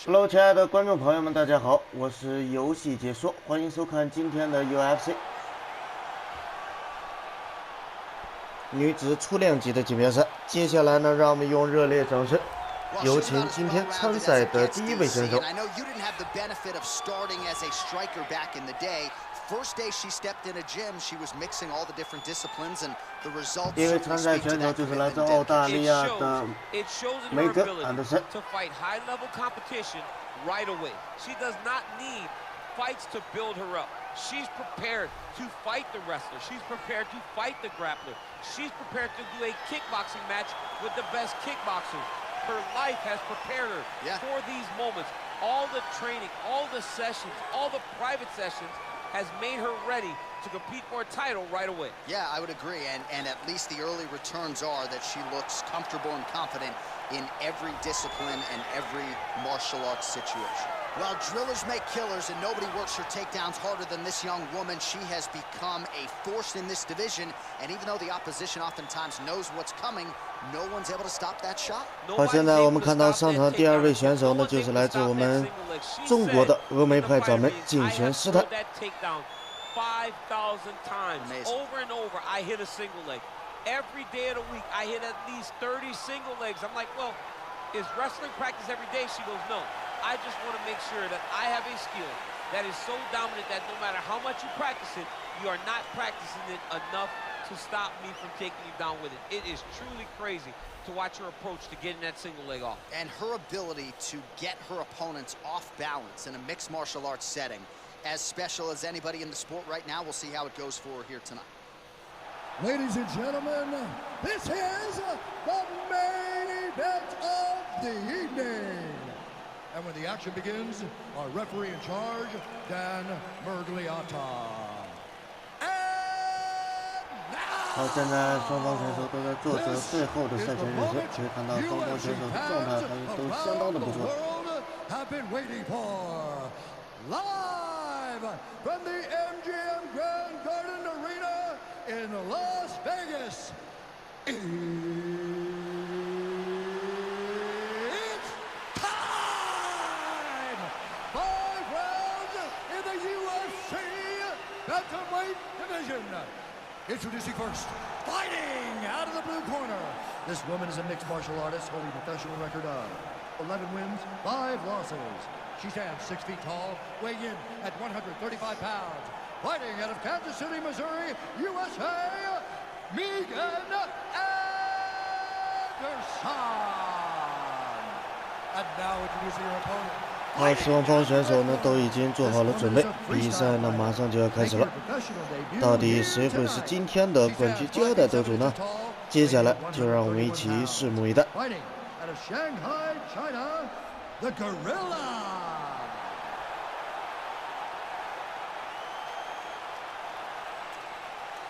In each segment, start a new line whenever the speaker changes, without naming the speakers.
Hello， 亲爱的观众朋友们，大家好，我是游戏解说，欢迎收看今天的 UFC 女子初量级的锦标赛。接下来呢，让我们用热烈掌声，有请今天参赛的第一位选手。第一位参赛选手就是来自澳大利亚的梅格·安德森。
Fights to build her up. She's prepared to fight the wrestler. She's prepared to fight the grappler. She's prepared to do a kickboxing match with the best kickboxers. Her life has prepared her for these moments. All the training, all the sessions, all the private sessions has made her ready to compete for a title right away.
Yeah, I would agree, and at least the early returns are that she looks comfortable and confident in every discipline and every martial arts situation. Well, drillers make killers, and nobody works her takedowns harder than this young woman. She has become a force in this division, and even though the opposition oftentimes knows what's coming, no one's able to stop that shot.
好，现在我们看到上场第二位选手呢，就是来自我们中国的峨眉派掌门仅玄师太。
5,000 times. Over and over, I hit a single leg. Every day of the week, I hit at least 30 single legs. I'm like, well, is wrestling practice every day? She goes, no. I just want to make sure that I have a skill that is so dominant that no matter how much you practice it, you are not practicing it enough to stop me from taking you down with it. It is truly crazy to watch her approach to getting that single leg off.
And her ability to get her opponents off balance in a mixed martial arts setting, as special as anybody in the sport right now. We'll see how it goes for her here tonight.
Ladies and gentlemen, this is the main event of the evening. And when the action begins, our referee in charge, Dan Mergliata.
好，现在双方选手都在做着最后的赛前热身，可以看到双方选手的状态还都相当的不错。
From the MGM Grand Garden Arena in Las Vegas, it's time! 5 rounds in the UFC bantamweight division. Introducing first, fighting out of the blue corner. This woman is a mixed martial artist holding a professional record of 11 wins, 5 losses. She stands 6 feet tall, weighing in at 135 pounds. Fighting out of Kansas City, Missouri, USA, Megan Anderson. And now introducing her opponent.
好，双方选手呢都已经做好了准备，比赛呢马上就要开始了。到底谁会是今天的冠军交代得主呢？接下来就让我们一起拭目以待。
The Gorilla.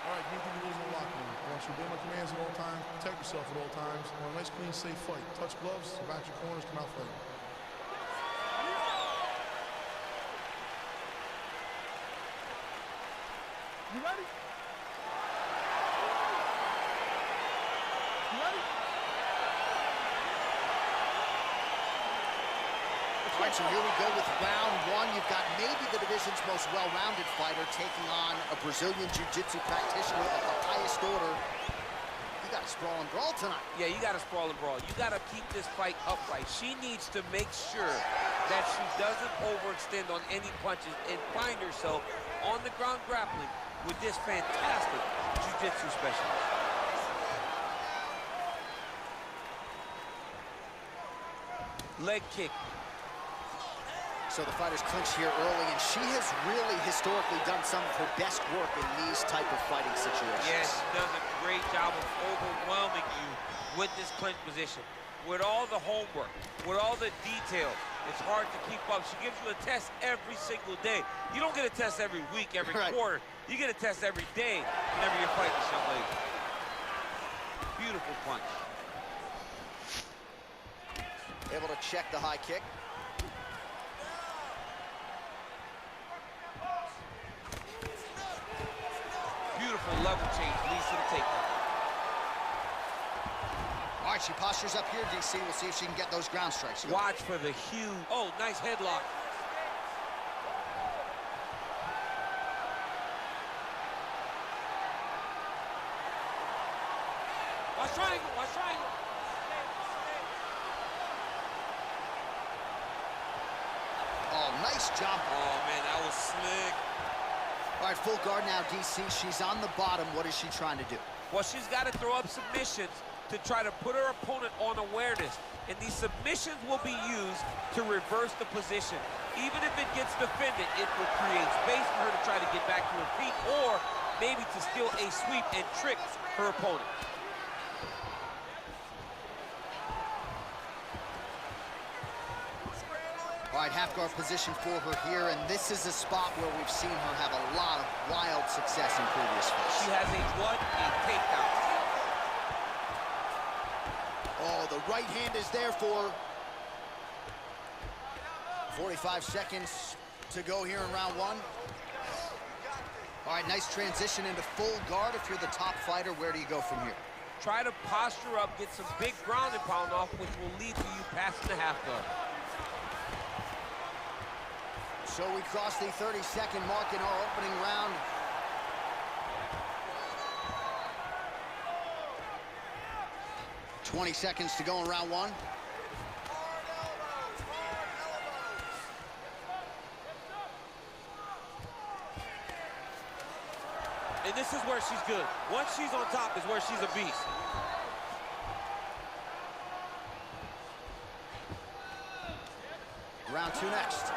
All right, you need to lose in the locker room. I want you to obey my commands at all times, protect yourself at all times. I want a nice, clean, safe fight. Touch gloves, back your corners, come out fighting.
You ready? You ready?
All right, so here we go with round one. You've got maybe the division's most well-rounded fighter taking on a Brazilian Jiu-Jitsu practitioner of the highest order. You got to sprawl and brawl tonight.
Yeah, you got to sprawl and brawl. You got to keep this fight upright. She needs to make sure that she doesn't overextend on any punches and find herself on the ground grappling with this fantastic Jiu-Jitsu specialist. Leg kick.
So the fighters clinch here early, and she has really historically done some of her best work in these type of fighting situations.
Yes, she does a great job of overwhelming you with this clinch position. With all the homework, with all the detail, it's hard to keep up. She gives you a test every single day. You don't get a test every week, every quarter. You get a test every day whenever you're fighting this young lady. Beautiful punch.
Able to check the high kick.
Beautiful level change, leads to the takedown.
All right, right, she postures up here, DC. We'll see if she can get those ground strikes.
Watch for the huge, oh, nice headlock. Watch triangle, watch triangle.
Oh, nice jump.
Oh, man, that was slick.
All right, full guard now, DC. She's on the bottom. What is she trying to do?
Well, she's got to throw up submissions to try to put her opponent on awareness. And these submissions will be used to reverse the position. Even if it gets defended, it will create space for her to try to get back to her feet or maybe to steal a sweep and trick her opponent.
All right, half guard position for her here, and this is a spot where we've seen her have a lot of wild success in previous fights.
She has a takedown.
Oh, the right hand is there for her. 45 seconds to go here in round one. All right, nice transition into full guard. If you're the top fighter, where do you go from here?
Try to posture up, get some big ground and pound off, which will lead to you passing the half guard.
So we cross the 30-second mark in our opening round. $20 seconds to go in round one.
And this is where she's good. Once she's on top is where she's a beast.
Round two next.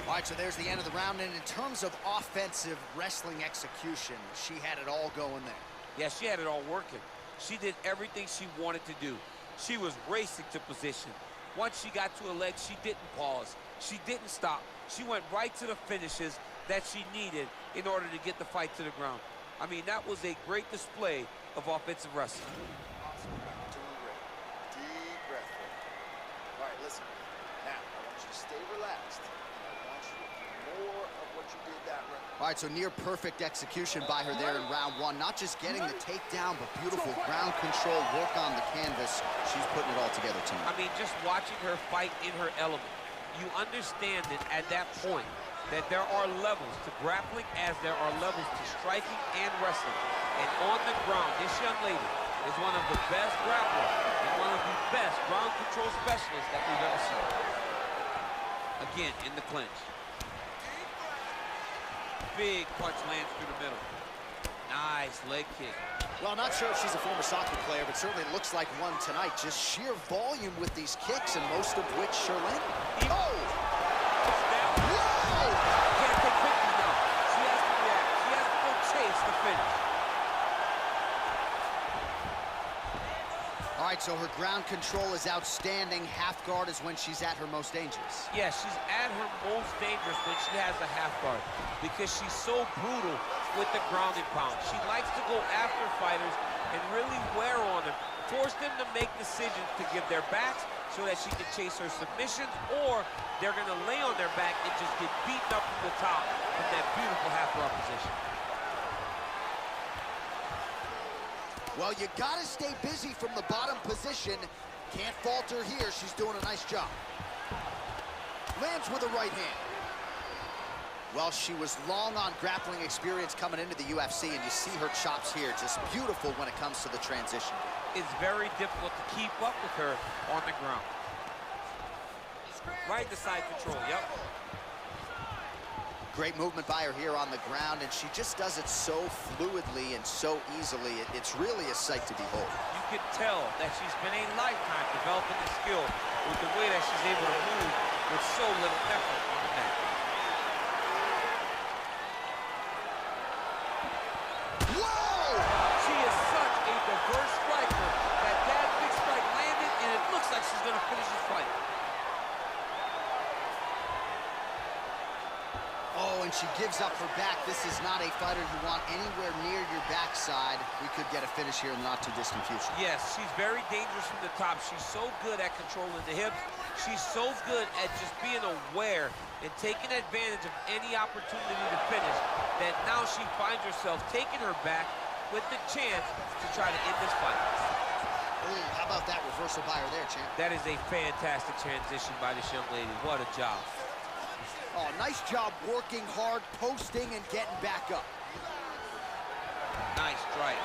All right, so there's the end of the round, and in terms of offensive wrestling execution, she had it all going there.
Yeah, she had it all working. She did everything she wanted to do. She was racing to position. Once she got to her leg, she didn't pause. She didn't stop. She went right to the finishes that she needed in order to get the fight to the ground. I mean, that was a great display of offensive wrestling.
Doing great. Deep breath. All right, listen. Now, I want you to stay relaxed. I want you to do more of what you did that round.
All right, so near perfect execution by her there in round one. Not just getting the takedown, but beautiful ground control, work on the canvas. She's putting it all together, team.
I mean, just watching her fight in her element, you understand that at that point that there are levels to grappling as there are levels to striking and wrestling. And on the ground, this young lady is one of the best grapplers and one of the best ground control specialists that we've ever seen. Again, in the clinch. Big punch lands through the middle. Nice leg kick.
Well, not sure if she's a former soccer player, but certainly looks like one tonight. Just sheer volume with these kicks, and most of which sure landed. Oh! Whoa!
Can't take pictures now. She has to react. She has to go chase the finish.
All right, so her ground control is outstanding. Half guard is when she's at her most dangerous.
Yeah, she's at her most dangerous when she has a half guard because she's so brutal with the ground and pound. She likes to go after fighters and really wear on them, force them to make decisions to give their backs so that she can chase her submissions, or they're going to lay on their back and just get beaten up from the top from that beautiful half guard position.
Well, you gotta stay busy from the bottom position. Can't falter here. She's doing a nice job. Lands with a right hand. Well, she was long on grappling experience coming into the UFC, and you see her chops here. Just beautiful when it comes to the transition.
It's very difficult to keep up with her on the ground. Right to side control, yep.
Great movement by her here on the ground, and she just does it so fluidly and so easily. It's really a sight to behold.
You can tell that she's been a lifetime developing the skill with the way that she's able to move with so little effort on the mat.
Whoa!
She is such a diverse striker that big strike landed, and it looks like she's going to finish this fight.
Oh, and she gives up her back. This is not a fighter you want anywhere near your backside. We could get a finish here in the not-too-distant future.
Yes, she's very dangerous from the top. She's so good at controlling the hips. She's so good at just being aware and taking advantage of any opportunity to finish that now she finds herself taking her back, with the chance to try to end this fight.
Ooh, how about that reversal by her there, champ?
That is a fantastic transition by this young lady. What a job.
Oh, nice job working hard, posting, and getting back up.
Nice strike.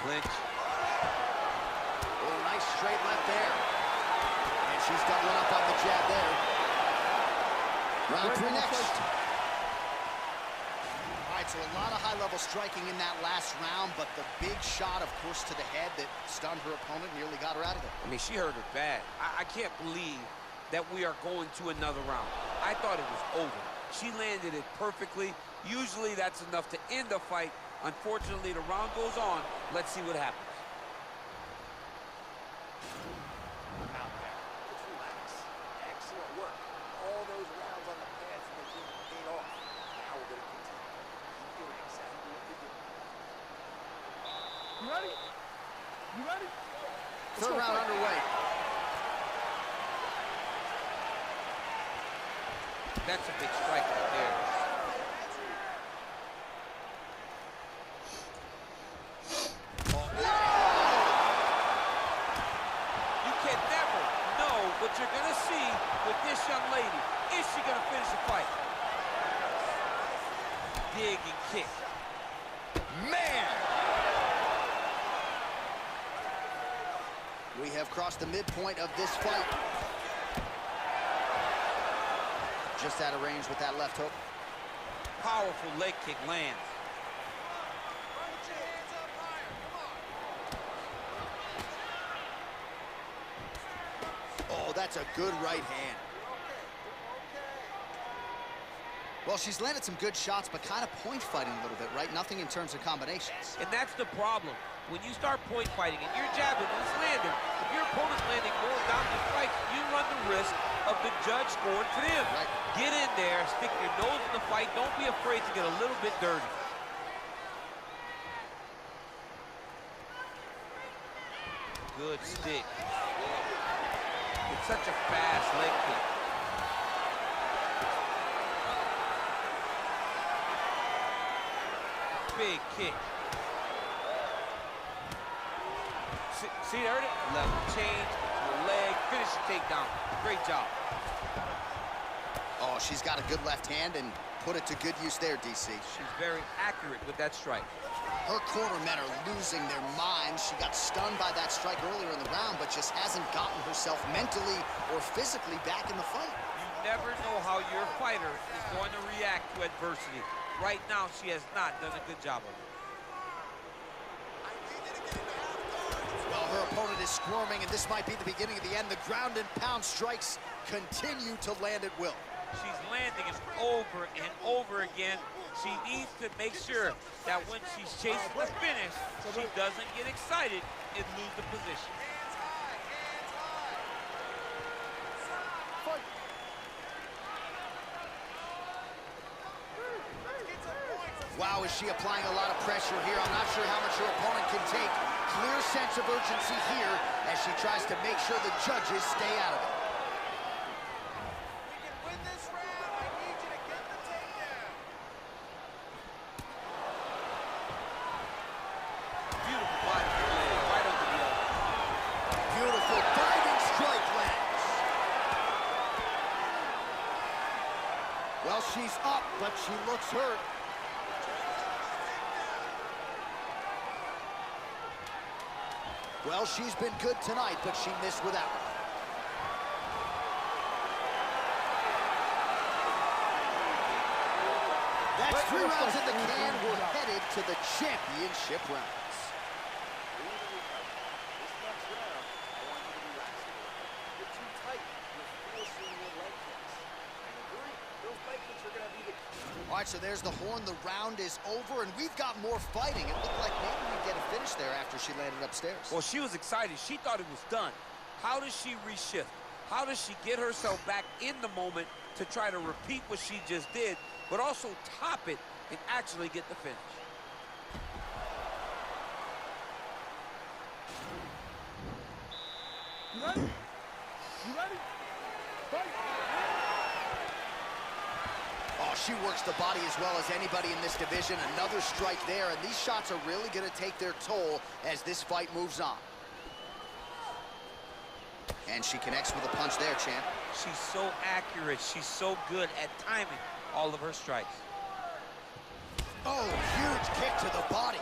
Clinch.
Oh, nice straight left there. And she's doubling up on the jab there. Round 3 next. All right, so a lot of high-level striking in that last round, but the big shot, of course, to the head that stunned her opponent, nearly got her out of there.
I mean, she hurt her bad. I can't believe that we are going to another round. I thought it was over. She landed it perfectly. Usually that's enough to end the fight. Unfortunately, the round goes on. Let's see what happens.
Out there. Just relax. Excellent work. All those rounds on the pads in the gym paid off. Now we're going to continue. Keep doing exactly what you're doing.
You ready? You ready?
Third round underway.
That's a big strike right there. You can never know what you're going to see with this young lady. Is she going to finish the fight? Dig and kick.
Man! We have crossed the midpoint of this fight. Just out of range with that left hook.
Powerful leg kick lands.
Oh, that's a good right hand. Well, she's landed some good shots, but kind of point fighting a little bit, right? Nothing in terms of combinations.
And that's the problem. When you start point fighting and you're jabbing and it's landing, if your opponent's landing more dominant strikes, you run the risk of the judge scoring for them.
Right.
Get in there, stick your nose in the fight. Don't be afraid to get a little bit dirty. Good stick. It's such a fast leg kick. Big kick. See there? Level change, your leg, finish the takedown. Great job.
Oh, she's got a good left hand and put it to good use there, DC.
She's very accurate with that strike.
Her cornermen are losing their minds. She got stunned by that strike earlier in the round, but just hasn't gotten herself mentally or physically back in the fight.
You never know how your fighter is going to react to adversity. Right now, she has not done a good job of it.
Well, her opponent is squirming, and this might be the beginning of the end. The ground and pound strikes continue to land at will.
She's landing it over and over again. She needs to make sure that when she's chasing the finish, she doesn't get excited and lose the position.
Wow, is she applying a lot of pressure here? I'm not sure how much her opponent can take. Clear sense of urgency here as she tries to make sure the judges stay out of it.
We can win this round. I need you to get the takedown.
Beautiful body leg right over the elbow.
Beautiful diving strike lands. Well, she's up, but she looks hurt. Well, she's been good tonight, but she missed without her. That's 3 rounds in the can. We're headed to the championship rounds.
This next round, I want you to relax a little bit. You're too tight. You're forcing your leg kicks. I agree. Those leg kicks are going to be the key.
All right, so there's the horn. The round is over, and we've got more fighting. It looked like maybe we'd get a finish there after she landed upstairs.
Well, she was excited. She thought it was done. How does she reshift? How does she get herself back in the moment to try to repeat what she just did, but also top it and actually get the finish?
You ready? You ready? Fight!
she works the body as well as anybody in this division. Another strike there, and these shots are really going to take their toll as this fight moves on. And she connects with a punch there, champ.
She's so accurate. She's so good at timing all of her strikes.
Oh, huge kick to the body.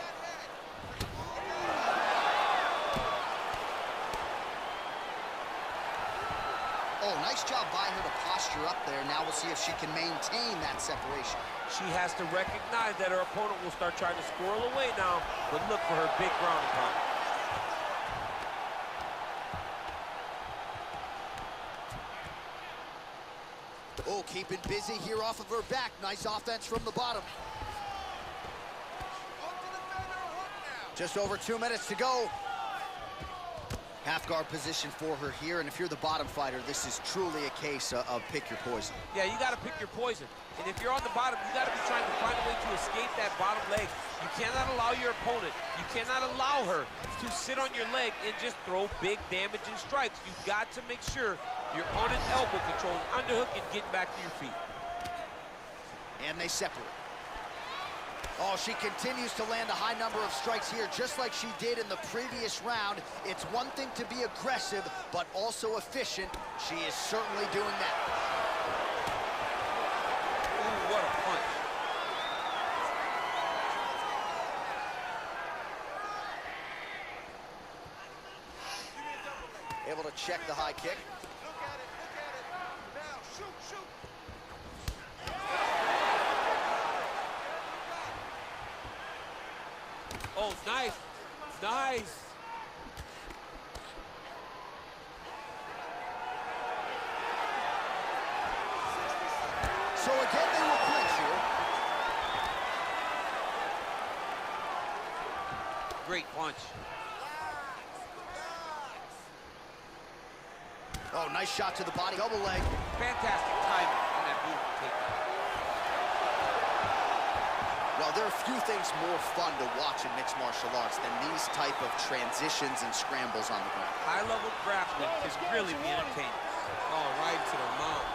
Oh, nice job by her to posture up there. Now we'll see if she can maintain that separation.
She has to recognize that her opponent will start trying to squirrel away now, but look for her big ground and pound.
Oh, keeping busy here off of her back. Nice offense from the bottom. Just over 2 minutes to go. Half guard position for her here, and if you're the bottom fighter, this is truly a case of pick your poison.
Yeah, you got to pick your poison. And if you're on the bottom, you got to be trying to find a way to escape that bottom leg. You cannot allow your opponent, you cannot allow her to sit on your leg and just throw big damaging strikes. You've got to make sure you're on an elbow control, underhook, and getting back to your feet.
And they separate. Oh, she continues to land a high number of strikes here, just like she did in the previous round. It's one thing to be aggressive, but also efficient. She is certainly doing that.
Ooh, what a punch.
Able to check the high kick.
Look at it. Now, shoot.
Oh, nice. Nice.
So again, they will clinch here.
Great punch.
Oh, nice shot to the body, double leg.
Fantastic timing on that movement takedown.
Well, there are few things more fun to watch in mixed martial arts than these type of transitions and scrambles on the ground.
High-level grappling is really be entertaining. Oh, right to the mouth.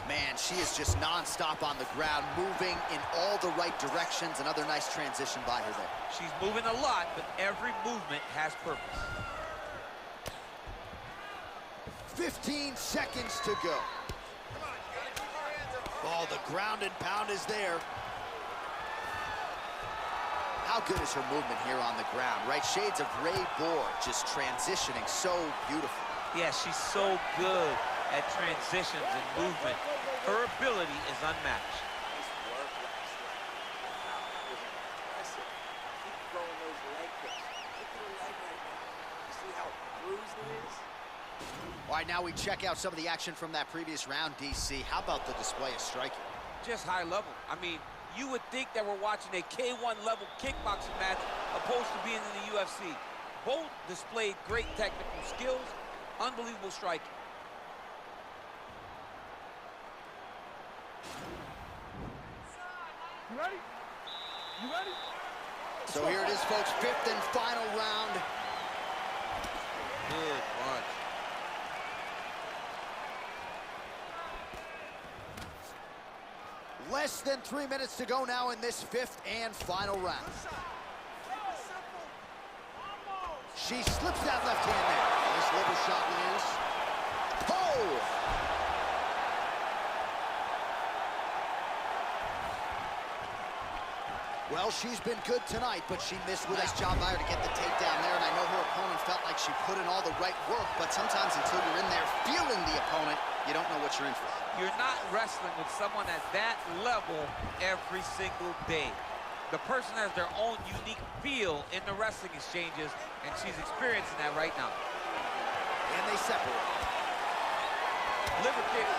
Man, she is just non-stop on the ground, moving in all the right directions. Another nice transition by her there.
She's moving a lot, but every movement has purpose.
15 seconds to go. Oh, the ground and pound is there. How good is her movement here on the ground, right? Shades of Ray Borg, just transitioning so beautiful.
Yeah, she's so good at transitions and movement. Her ability is unmatched.
Nice work last round. Wow, that was impressive. Keep throwing those leg kicks. Look at her leg right now. You see how bruised it is?
All right, now we check out some of the action from that previous round, DC. How about the display of striking?
Just high level. I mean, you would think that we're watching a K1 level kickboxing match opposed to being in the UFC. Both displayed great technical skills, unbelievable striking.
You ready? You ready?
So here it is, folks, fifth and final round.
Good punch.
Less than 3 minutes to go now in this fifth and final round. She slips that left hand there. Nice liver shot lands. Oh! Well, she's been good tonight, but she missed with nice job by her to get the takedown there, and I know her opponent felt like she put in all the right work, but sometimes until you're in there feeling the opponent, you don't know what you're in for.
You're not wrestling with someone at that level every single day. The person has their own unique feel in the wrestling exchanges, and she's experiencing that right now.
And they separate.
Liver kick.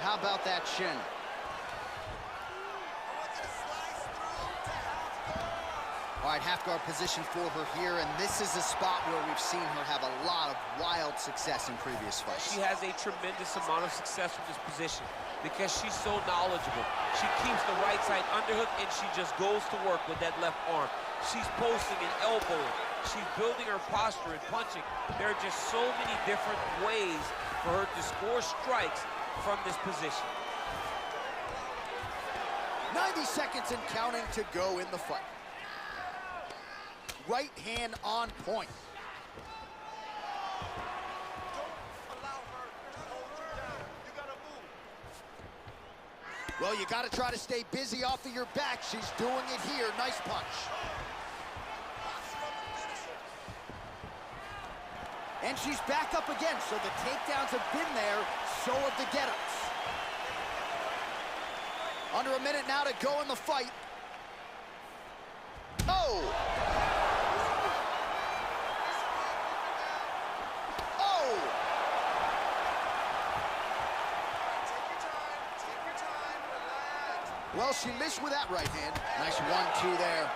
How about that shin? All right, half guard position for her here, and this is a spot where we've seen her have a lot of wild success in previous fights.
She has a tremendous amount of success from this position because she's so knowledgeable. She keeps the right side underhook, and she just goes to work with that left arm. She's posting and elbowing. She's building her posture and punching. There are just so many different ways for her to score strikes from this position.
90 seconds and counting to go in the fight. Right hand on point. Well, you got to try to stay busy off of your back. She's doing it here. Nice punch. And she's back up again, so the takedowns have been there, so have the get-ups. Under a minute now to go in the fight. Oh! Oh!
Take your time, relax.
Well, she missed with that right hand. Nice 1-2 there.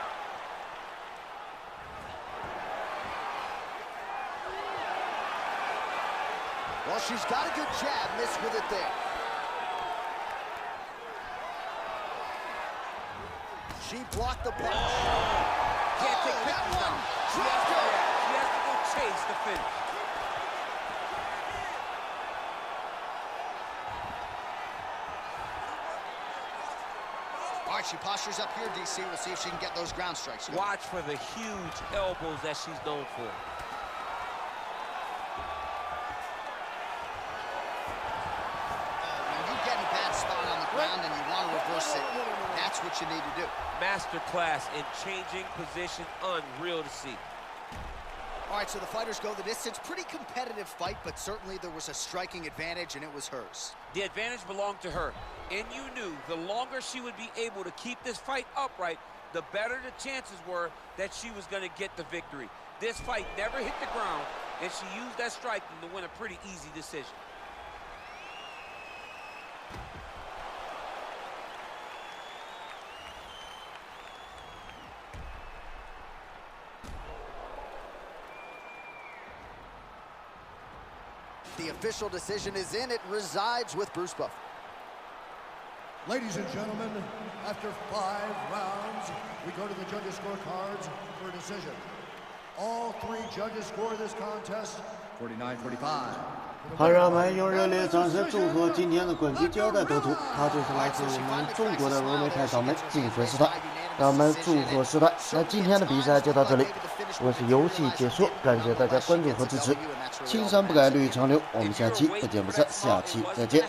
Well, she's got a good jab, missed with it there. She blocked the punch.
Can't take
that
pictures
one.
now. She
Dropped her.
has to go chase the finish.
All right, she postures up here, DC. We'll see if she can get those ground strikes.
Watch for the huge elbows that she's known for.
When you get in a bad spot on the ground and you want to reverse it, that's what you need to do.
Masterclass in changing position, unreal to see.
All right, so the fighters go the distance. Pretty competitive fight, but certainly there was a striking advantage, and it was hers.
The advantage belonged to her, and you knew the longer she would be able to keep this fight upright, the better the chances were that she was going to get the victory. This fight never hit the ground, and she used that striking to win a pretty easy decision.
The official decision is in. It resides with Bruce Buffer.
Ladies and gentlemen, after 5 rounds, we go to the judges' scorecards for a decision. All 3 judges score this contest 49-45.
好，让我们用热烈的掌声祝贺今天的冠军交代得主，他就是来自我们中国的峨眉派掌门竞选师团。让我们祝贺师团。那今天的比赛就到这里，我是游戏解说，感谢大家关注和支持。青山不改，绿长流，我们下期不见不散，下期再见。